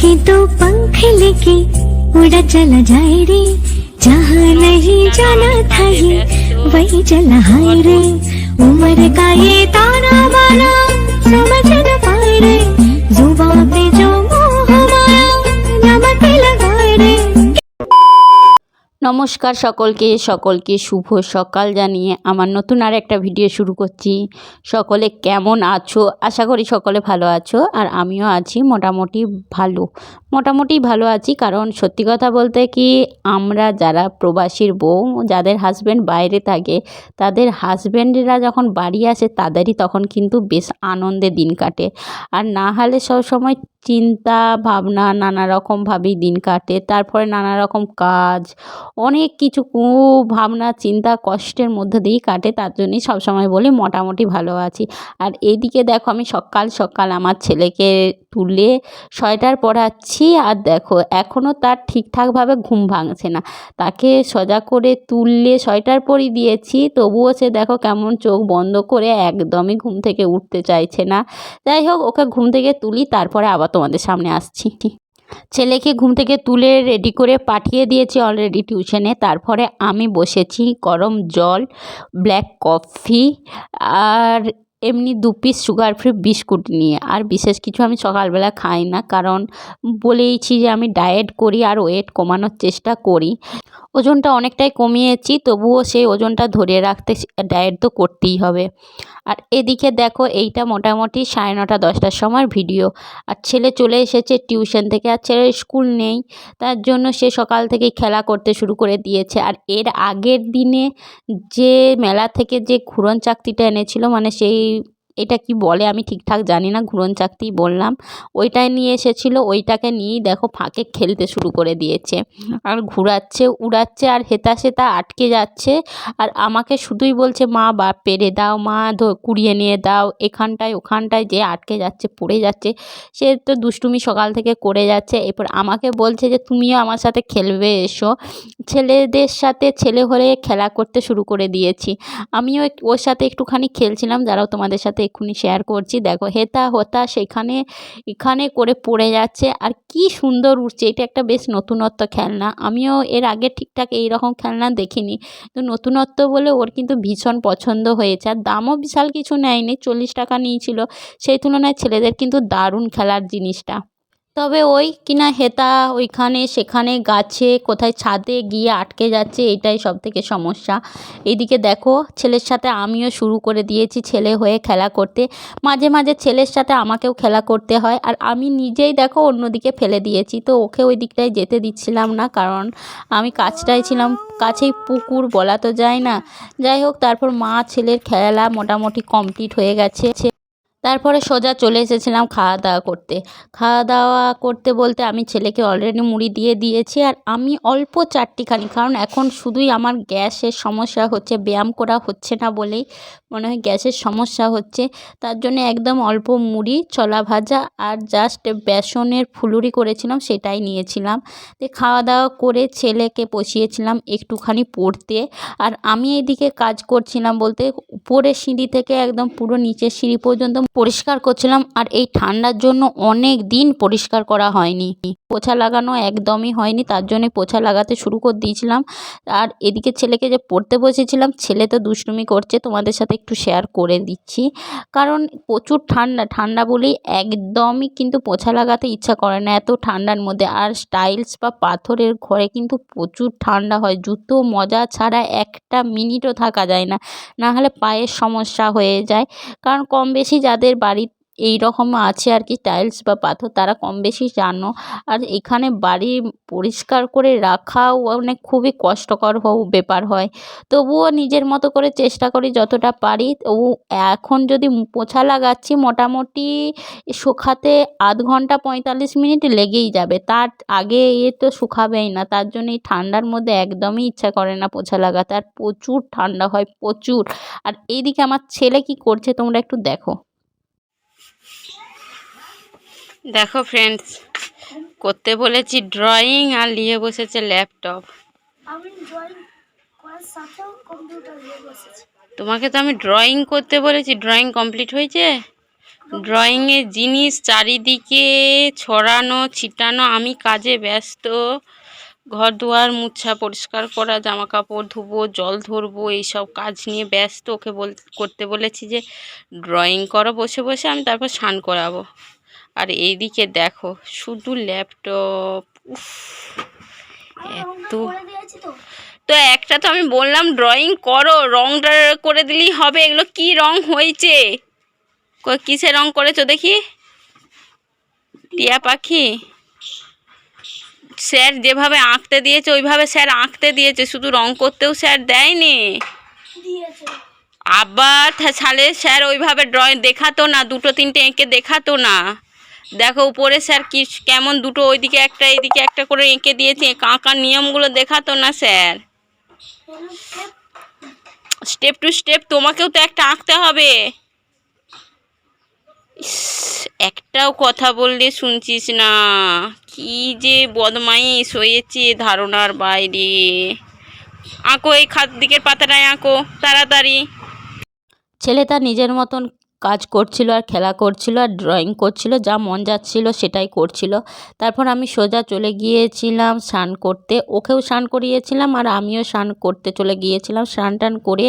के तो पंख लेके उड़ा चला जाए रे, जहाँ नहीं जाना था ये वही चला हाय रे। उम्र का ये ताना बाना समझ न पाए रे, जुबां पे जो मोह माया नमक लगाए रे। নমস্কার সকলকে শুভ সকাল জানিয়ে আমার নতুন আর একটা ভিডিও শুরু করছি। সকলে কেমন আছো? আশা করি সকলে ভালো আছো, আর আমিও আছি মোটামুটি ভালো আছি। কারণ সত্যি কথা বলতে কি, আমরা যারা প্রবাসীর বউ, যাদের হাজব্যান্ড বাইরে থাকে, তাদের হাজব্যান্ডেরা যখন বাড়ি আসে তাদেরই তখন কিন্তু বেশ আনন্দে দিন কাটে। আর না হলে সবসময় চিন্তা ভাবনা নানা রকমভাবেই দিন কাটে। তারপরে নানা রকম কাজ, অনেক কিছু ভাবনা চিন্তা কষ্টের মধ্যে দিয়েই কাটে। তার জন্যই সবসময় বলি মোটামুটি ভালো আছি। আর এইদিকে দেখো, আমি সকাল আমার ছেলেকে তুলে সোয়েটার পরাচ্ছি, আর দেখো এখনও তার ঠিকঠাকভাবে ঘুম ভাঙছে না। তাকে সোজা করে তুললে সোয়েটার পরিয়ে দিয়েছি, তবুও সে দেখো কেমন চোখ বন্ধ করে একদমই ঘুম থেকে উঠতে চাইছে না। যাই হোক, ওকে ঘুম থেকে তুলি, তারপরে আবার তোমাদের সামনে আসছি। ছেলেকে ঘুম থেকে তুলে রেডি করে পাঠিয়ে দিয়েছি অলরেডি টিউশনে। তারপরে আমি বসেছি গরম জল, ব্ল্যাক কফি আর এমনি 2 পিস সুগার ফ্রি বিস্কুট নিয়ে। আর বিশেষ কিছু আমি সকালবেলা খাই না, কারণ বলেইছি যে আমি ডায়েট করি আর ওয়েট কমানোর চেষ্টা করি। ওজনটা অনেকটাই কমিয়েছি, তবুও সেই ওজনটা ধরে রাখতে ডায়েট তো করতেই হবে। আর এদিকে দেখো, এইটা মোটামুটি 9:30 10টার সময় ভিডিও। আর ছেলে চলে এসেছে টিউশন থেকে, আর ছেলের স্কুল নেই, তার জন্য সে সকাল থেকেই খেলা করতে শুরু করে দিয়েছে। আর এর আগের দিনে যে মেলা থেকে যে ঘুরন চাকতিটা এনেছিল, মানে সেই, এটা কি বলে আমি ঠিকঠাক জানি না, ঘুরন চাকতি বললাম, ওইটাই নিয়ে এসেছিল। ওইটাকে নিয়েই দেখো ফাঁকে খেলতে শুরু করে দিয়েছে, আর ঘুরাচ্ছে উড়াচ্ছে আর হেতা সেতা আটকে যাচ্ছে। আর আমাকে শুধুই বলছে, মা পেরে দাও, মা কুড়িয়ে নিয়ে দাও, এখানটায় ওখানটায় যে আটকে যাচ্ছে, পড়ে যাচ্ছে। সে তো দুষ্টুমি সকাল থেকে করে যাচ্ছে। এরপর আমাকে বলছে যে তুমিও আমার সাথে খেলবে, এসো। ছেলেদের সাথে ছেলে হলে খেলা করতে শুরু করে দিয়েছি। আমিও ওর সাথে একটুখানি খেলছিলাম, যারাও তোমাদের সাথে এক্ষুনি শেয়ার করছি। দেখো হেতা হোতা সেখানে এখানে করে পড়ে যাচ্ছে, আর কি সুন্দর উঠছে। এটা একটা বেশ নতুনত্ব খেলনা, আমিও এর আগে ঠিকঠাক এই রকম খেলনা দেখিনি। তো নতুনত্ব বলে ওর কিন্তু ভীষণ পছন্দ হয়েছে। আর দামও বিশাল কিছু নেয়নি, 40 টাকা নিয়েছিল। সেই তুলনায় ছেলেদের কিন্তু দারুণ খেলার জিনিসটা। তবে ওই কিনা হেতা ওইখানে সেখানে গাছে কোথায় ছাদে গিয়ে আটকে যাচ্ছে, এটাই সবথেকে সমস্যা। এইদিকে দেখো, ছেলের সাথে আমিও শুরু করে দিয়েছি ছেলে হয়ে খেলা করতে। মাঝে মাঝে ছেলের সাথে আমাকেও খেলা করতে হয়, আর আমি নিজেই দেখো অন্যদিকে ফেলে দিয়েছি। তো ওকে ওই দিকটায় যেতে দিচ্ছিলাম না, কারণ আমি কাছটায় ছিলাম, কাছেই পুকুর, বলা তো যায় না। যাই হোক, তারপর মা ছেলের খেলা মোটামুটি কমপ্লিট হয়ে গেছে। তারপরে সোজা চলে এসেছিলাম খাওয়া দাওয়া করতে বলতে আমি ছেলেকে অলরেডি মুড়ি দিয়ে দিয়েছি, আর আমি অল্প চারটিখানি, কারণ এখন শুধুই আমার গ্যাসের সমস্যা হচ্ছে, ব্যায়াম করা হচ্ছে না বলেই মনে হয় গ্যাসের সমস্যা হচ্ছে। তার জন্য একদম অল্প মুড়ি, ছোলা ভাজা আর জাস্ট বেসনের ফুলুরি করেছিলাম, সেটাই নিয়েছিলাম। তো খাওয়া দাওয়া করে ছেলেকে বসিয়েছিলাম একটুখানি পড়তে, আর আমি এইদিকে কাজ করছিলাম বলতে উপরের সিঁড়ি থেকে একদম পুরো নিচের সিঁড়ি পর্যন্ত পরিষ্কার করছিলাম। আর এই ঠান্ডার জন্য অনেক দিন পরিষ্কার করা হয়নি, পোছা লাগানো একদমই হয়নি, তার জন্য পোছা লাগাতে শুরু করে দিয়েছিলাম। আর এদিকে ছেলেকে যে পড়তে বসেছিলাম, ছেলে তো দুষ্টুমি করছে, তোমাদের সাথে একটু শেয়ার করে দিচ্ছি। কারণ প্রচুর ঠান্ডা বলেই একদমই কিন্তু পোছা লাগাতে ইচ্ছা করে না এত ঠান্ডার মধ্যে। আর টাইলস বা পাথরের ঘরে কিন্তু প্রচুর ঠান্ডা হয়, জুতো মোজা ছাড়া একটা মিনিটও থাকা যায় না, না হলে পায়ের সমস্যা হয়ে যায়। কারণ কম বেশি যাদের বাড়ি এই রকম আছে আর কি, টাইলস বা পাথর, তারা কম বেশি জানো। আর এখানে বাড়ি পরিষ্কার করে রাখাও অনেক খুবই কষ্টকর ব্যাপার হয়। তবুও নিজের মতো করে চেষ্টা করি যতটা পারি। তবু এখন যদি পোছা লাগাচ্ছি, মোটামুটি শুকাতে আধ ঘন্টা 45 মিনিট লেগেই যাবে, তার আগে তো শুকাবেই না। তার জন্য এই ঠান্ডার মধ্যে একদমই ইচ্ছা করে না পোছা লাগাতে, আর প্রচুর ঠান্ডা হয় প্রচুর। আর এইদিকে আমার ছেলে কি করছে তোমরা একটু দেখো। দেখো ফ্রেন্ডস, করতে বলেছি ড্রয়িং, আর নিয়ে বসেছে ল্যাপটপ। তোমাকে তো আমি ড্রয়িং করতে বলেছি, ড্রয়িং কমপ্লিট হয়েছে? ড্রয়িংয়ের জিনিস চারিদিকে ছড়ানো ছিটানো। আমি কাজে ব্যস্ত, ঘর দুয়ার মুছা, পরিষ্কার করা, জামা কাপড় ধুবো, জল ধরবো, এইসব কাজ নিয়ে ব্যস্ত। ওকে করতে বলেছি যে ড্রয়িং করো বসে বসে, আমি তারপর স্নান করাবো। আর এইদিকে দেখো শুধু ল্যাপটপ। উফ, এত তো একটা তো আমি বললাম ড্রয়িং করো, রংটা করে দিলেই হবে। এগুলো কি রং হয়েছে? কিসে রং করেছো দেখি? টিয়া পাখি। স্যার যেভাবে আঁকতে দিয়েছে ওইভাবে স্যার আঁকতে দিয়েছে, শুধু রং করতেও স্যার দেয়নি। আবার সালে স্যার ওইভাবে ড্রয়িং দেখাতো না, দুটো তিনটে এঁকে দেখাতো না। দেখো উপরে স্যার কি কেমন দুটো ওইদিকে একটা এইদিকে একটা করে এঁকে দিয়েছে, আঁকার নিয়মগুলো দেখাতো না স্যার। স্টেপ টু স্টেপ তোমাকেও তো একটা আঁকতে হবে। একটাও কথা বললে শুনছিস না, কি যে বদমাইশ হয়েছে ধারণার বাইরে। আঁকো, এই দিকের পাতাটায় আঁকো তাড়াতাড়ি। ছেলে তার নিজের মতন কাজ করছিল আর খেলা করছিল আর ড্রয়িং করছিল, যা মন যাচ্ছিল সেটাই করছিল। তারপর আমি সোজা চলে গিয়েছিলাম স্নান করতে, ওকেও স্নান করিয়েছিলাম আর আমিও স্নান করতে চলে গিয়েছিলাম। স্নান টান করে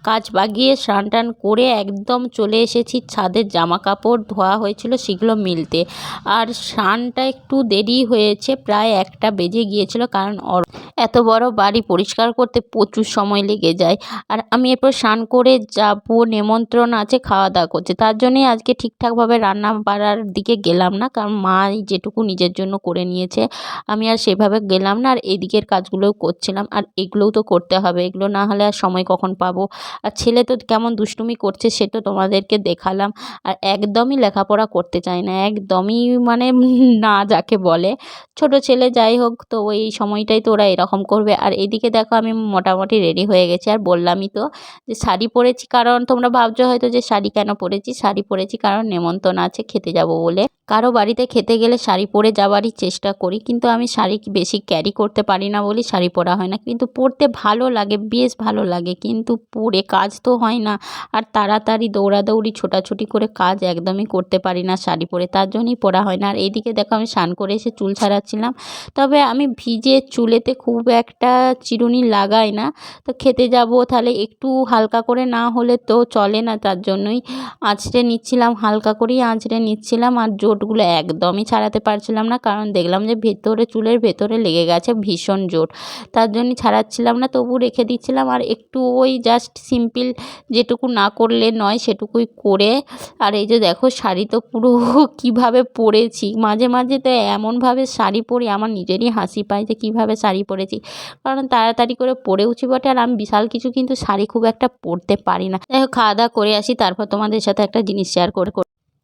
কাজ বাগিয়ে স্নান টান করে একদম চলে এসেছি ছাদের, জামা কাপড় ধোয়া হয়েছিল সেগুলো মিলতে। আর স্নানটা একটু দেরি হয়েছে, প্রায় 1টা বেজে গিয়েছিল, কারণ এত বড় বাড়ি পরিষ্কার করতে প্রচুর সময় লেগে যায়। আর আমি এরপর স্নান করে যাবো, নেমন্ত্রণ আছে, খাওয়া দাওয়া করছে, তার জন্যই আজকে ঠিকঠাকভাবে রান্না বাড়ার দিকে গেলাম না, কারণ মা যেটুকু নিজের জন্য করে নিয়েছে আমি আর সেভাবে গেলাম না। আর এদিকের কাজগুলোও করছিলাম, আর এগুলোও তো করতে হবে, এগুলো না হলে আর সময় কখন পাবো। আর ছেলে তো কেমন দুষ্টুমি করছে সে তো তোমাদেরকে দেখালাম। আর একদমই লেখাপড়া করতে চায় না, একদমই মানে না যাকে বলে। ছোট ছেলে যাই হোক, তো এই সময়টাই তো ওরা এরকম করবে। আর এদিকে দেখো আমি মোটামুটি রেডি হয়ে গেছি, আর বললামই তো যে শাড়ি পরেছি, কারণ তোমরা ভাবছো হয়তো যে শাড়ি কেন পরেছি। শাড়ি পরেছি কারণ নেমন্তন্ন আছে, খেতে যাব বলে। কারো বাড়িতে খেতে গেলে শাড়ি পরে যাওয়ারই চেষ্টা করি, কিন্তু আমি শাড়ি বেশি ক্যারি করতে পারি না বলি শাড়ি পরা হয় না। কিন্তু পরতে ভালো লাগে, বেশ ভালো লাগে, কিন্তু পরে কাজ তো হয় না। আর তাড়াতাড়ি দৌড়াদৌড়ি ছোটাছুটি করে কাজ একদমই করতে পারি না শাড়ি পরে, তার জন্যই পরা হয় না। আর এইদিকে দেখো আমি স্নান করে এসে চুল ছাড়াচ্ছিলাম, তবে আমি ভিজে চুলেতে খুব একটা চিরুনি লাগাই না। তো খেতে যাব তাহলে একটু হালকা করে না হলে তো চলে না, তার জন্যই আঁচড়ে নিচ্ছিলাম, হালকা করেই আঁচড়ে নিচ্ছিলাম। আর জোটগুলো একদমই ছাড়াতে পারছিলাম না, কারণ দেখলাম যে ভেতরে চুলের ভেতরে লেগে গেছে ভীষণ জোট, তার জন্যই ছাড়াচ্ছিলাম না, তবু রেখে দিচ্ছিলাম। আর একটু ওই জাস্ট সিম্পল যেটুকু না করলে নয় সেটুকুই করে। আর এই যে দেখো শাড়ি তো পুরো কিভাবে পরেছি, মাঝে মাঝে তো এমনভাবে শাড়ি পরি আমার নিজেরই হাসি পায় যে কীভাবে শাড়ি পরেছি, কারণ তাড়াতাড়ি করে পরেওছি বটে। আর আমি বিশাল কিছু কিন্তু শাড়ি খুব একটা পরতে পারি না। যাই হোক, খাওয়া দাওয়া করে আসি, তারপর তোমাদের সাথে একটা জিনিস শেয়ার করে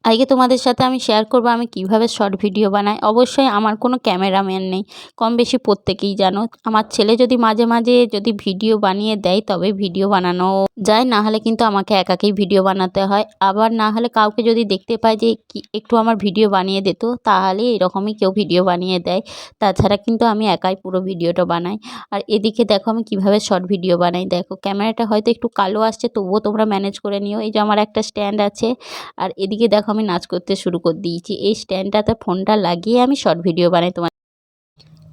আজকে তোমাদের সাথে আমি শেয়ার করবো আমি কিভাবে শর্ট ভিডিও বানাই। অবশ্যই আমার কোনো ক্যামেরাম্যান নেই, কম বেশি প্রত্যেকেই জানো। আমার ছেলে যদি মাঝে মাঝে যদি ভিডিও বানিয়ে দেয় তবে ভিডিও বানানো যায়, না হলে কিন্তু আমাকে একাকেই ভিডিও বানাতে হয়। আবার না হলে কাউকে যদি দেখতে পাই যে একটু আমার ভিডিও বানিয়ে দিত, তাহলে এরকমই কেউ ভিডিও বানিয়ে দেয়, তাছাড়া কিন্তু আমি একাই পুরো ভিডিওটা বানাই। আর এদিকে দেখো আমি কিভাবে শর্ট ভিডিও বানাই। দেখো ক্যামেরাটা হয়তো একটু কালো আসছে, তবুও তোমরা ম্যানেজ করে নিও। এই যে আমার একটা স্ট্যান্ড আছে, আর এদিকে দেখো আমি নাচ করতে শুরু করে দিয়েছি। এই স্ট্যান্ডটাতে ফোনটা লাগিয়ে আমি শর্ট ভিডিও বানাই। তোমার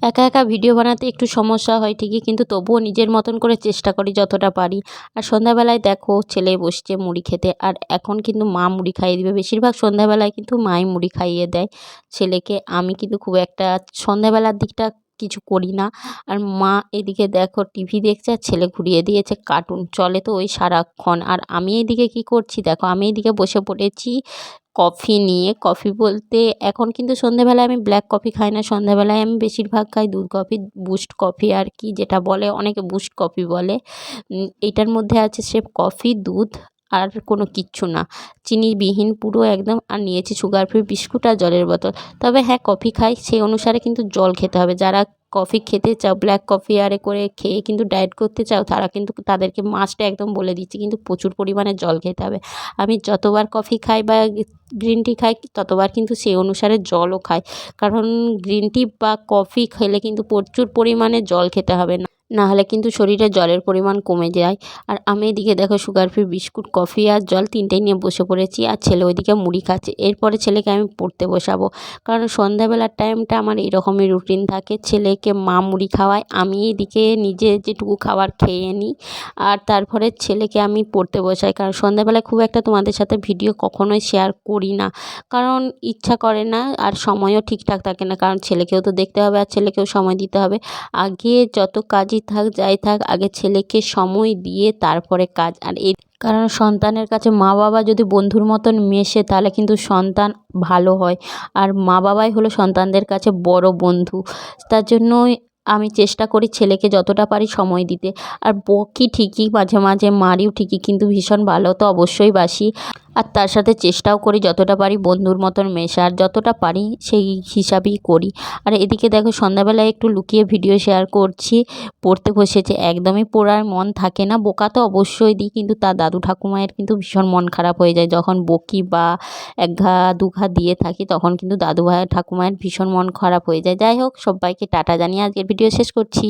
একা একা ভিডিও বানাতে একটু সমস্যা হয় ঠিকই, কিন্তু তবুও নিজের মতন করে চেষ্টা করি যতটা পারি। আর সন্ধ্যাবেলায় দেখো ছেলে বসছে মুড়ি খেতে, আর এখন কিন্তু মা মুড়ি খাইয়ে দিবে। বেশিরভাগ সন্ধ্যাবেলায় কিন্তু মাই মুড়ি খাইয়ে দেয় ছেলেকে, আমি কিন্তু খুব একটা সন্ধ্যাবেলার দিকটা কিছু করি না। আর মা এদিকে দেখো টিভি দেখছে, আর ছেলে ঘুরিয়ে দিয়েছে কার্টুন, চলে তো ওই সারাক্ষণ। আর আমি এইদিকে কি করছি দেখো, আমি এইদিকে বসে পড়েছি কফি নিয়ে। কফি বলতে এখন কিন্তু সন্ধ্যাবেলায় আমি ব্ল্যাক কফি খাই না, সন্ধ্যাবেলায় আমি বেশিরভাগ খাই দুধ কফি, বুস্ট কফি আর কি, যেটা বলে অনেকে বুস্ট কফি বলে। এটার মধ্যে আছে স্রেফ কফি, দুধ আর কোনো কিচ্ছু না, চিনিবিহীন পুরো একদম। আর নিয়েছি সুগার ফ্রি বিস্কুট আর জলের বোতল। তবে হ্যাঁ, কফি খাই সেই অনুসারে কিন্তু জল খেতে হবে। যারা কফি খেতে চাও, ব্ল্যাক কফি আরে করে খেয়ে কিন্তু ডায়েট করতে চাও, তারা কিন্তু তাদেরকে মাস্টে একদম বলে দিচ্ছি কিন্তু প্রচুর পরিমাণে জল খেতে হবে। আমি যতবার কফি খাই বা গ্রিন টি খাই ততবার কিন্তু সেই অনুসারে জলও খাই, কারণ গ্রিন টি বা কফি খেলে কিন্তু প্রচুর পরিমাণে জল খেতে হবে, না হলে কিন্তু শরীরে জলের পরিমাণ কমে যায়। আর আমি এদিকে দেখো সুগার ফ্রি বিস্কুট, কফি আর জল তিনটেই নিয়ে বসে পড়েছি, আর ছেলে ওইদিকে মুড়ি খাচ্ছে। এরপরে ছেলেকে আমি পড়তে বসাবো, কারণ সন্ধ্যাবেলার টাইমটা আমার এরকমই রুটিন থাকে। ছেলেকে মা মুড়ি খাওয়ায়, আমি এদিকে নিজে যেটুকু খাবার খেয়ে নিই, আর তারপরে ছেলেকে আমি পড়তে বসাই। কারণ সন্ধ্যাবেলায় খুব একটা তোমাদের সাথে ভিডিও কখনোই শেয়ার করি না, কারণ ইচ্ছা করে না, আর সময়ও ঠিকঠাক থাকে না, কারণ ছেলেকেও তো দেখতে হবে আর ছেলেকেও সময় দিতে হবে। আগে যত কাজই থাক যাই থাক, আগে ছেলেকে সময় দিয়ে তারপরে কাজ। আর এই কারণ সন্তানের কাছে মা বাবা যদি বন্ধুর মতন মেশে, তাহলে কিন্তু সন্তান ভালো হয়, আর মা বাবাই হলো সন্তানদের কাছে বড় বন্ধু। তার জন্যই আমি চেষ্টা করি ছেলেকে যতটা পারি সময় দিতে। আর বকি ঠিকই, মাঝে মাঝে মারিও ঠিকই, কিন্তু ভীষণ ভালো তো অবশ্যই বাসি। আর তার সাথে চেষ্টাও করি যতটা পারি বন্ধুর মতন মেশার, যতটা পারি সেই হিসাবেই করি। আর এদিকে দেখো সন্ধ্যাবেলায় একটু লুকিয়ে ভিডিও শেয়ার করছি, পড়তে বসেছে। একদমই পড়ার মন থাকে না, বোকা তো অবশ্যই দিই, কিন্তু তার দাদু ঠাকুমায়ের কিন্তু ভীষণ মন খারাপ হয়ে যায় যখন বকি বা এক ঘা দু ঘা দিয়ে থাকি, তখন কিন্তু দাদু ভাই ঠাকুমায়ের ভীষণ মন খারাপ হয়ে যায়। যাই হোক, সবাইকে টাটা জানিয়ে আজকের ভিডিও শেষ করছি।